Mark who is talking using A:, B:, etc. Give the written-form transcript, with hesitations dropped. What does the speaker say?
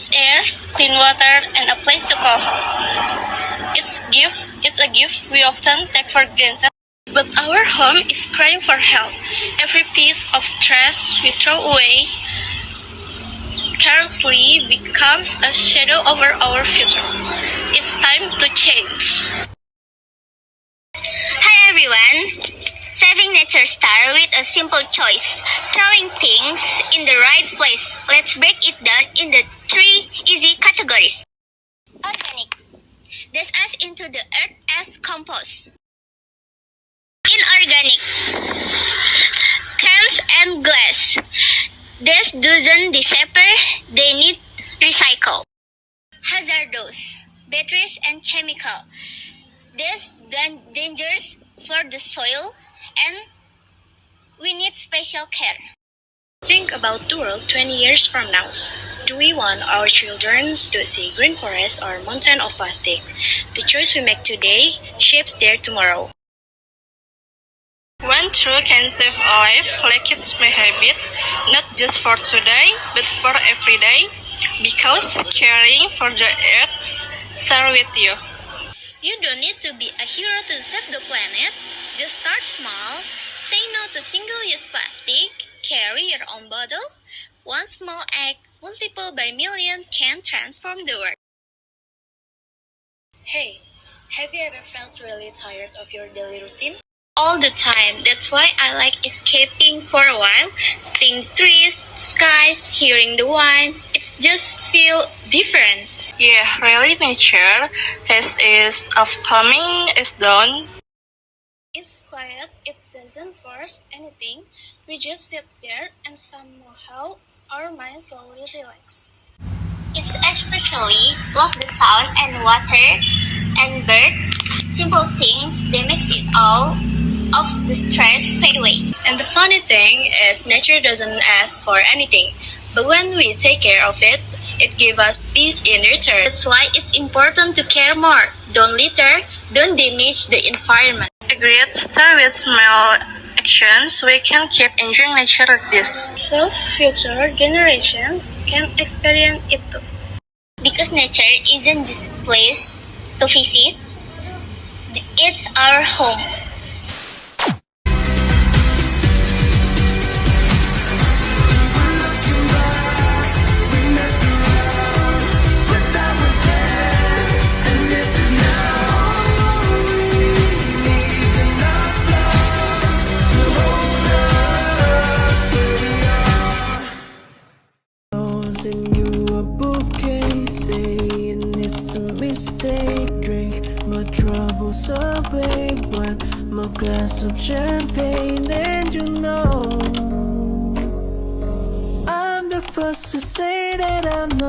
A: fresh air, clean water, and a place to call home. It's a gift we often take for granted. But our home is crying for help. Every piece of trash we throw away carelessly becomes a shadow over our future. It's time to change.
B: Hi everyone! Saving nature starts with a simple choice: throwing things in the right place. Let's break it down in the 3 easy categories. Organic. Dash us into the earth as compost. Inorganic. Cans and glass. This doesn't disappear, they need recycle. Hazardous. Batteries and chemical. This dangerous for the soil and we need special care.
A: Think about the world 20 years from now. Do we want our children to see green forests or mountain of plastic? The choice we make today shapes their tomorrow. One true can save a life, like it's my habit, not just for today, but for every day, because caring for the earth starts with you.
B: You don't need to be a hero to save the planet. Just start small. Say no to single-use plastic. Carry your own bottle. One small act, multiplied by million, can transform the world.
A: Hey, have you ever felt really tired of your daily routine?
B: All the time. That's why I like escaping for a while. Seeing trees, skies, hearing the wind. It just feels different.
A: Yeah, really nature has its of calming its dawn. It's quiet, it doesn't force anything. We just sit there and somehow our minds slowly relax.
B: It's especially love the sound and water and bird. Simple things, they makes it all of the stress fade away.
A: And the funny thing is nature doesn't ask for anything, but when we take care of it, it gives us peace in return.
B: That's why it's important to care more. Don't litter, don't damage the environment.
A: Agreed, start with small actions. We can keep enjoying nature like this, so future generations can experience it too.
B: Because nature isn't just a place to visit, it's our home.
C: A glass of champagne, and you know I'm the first to say that I'm not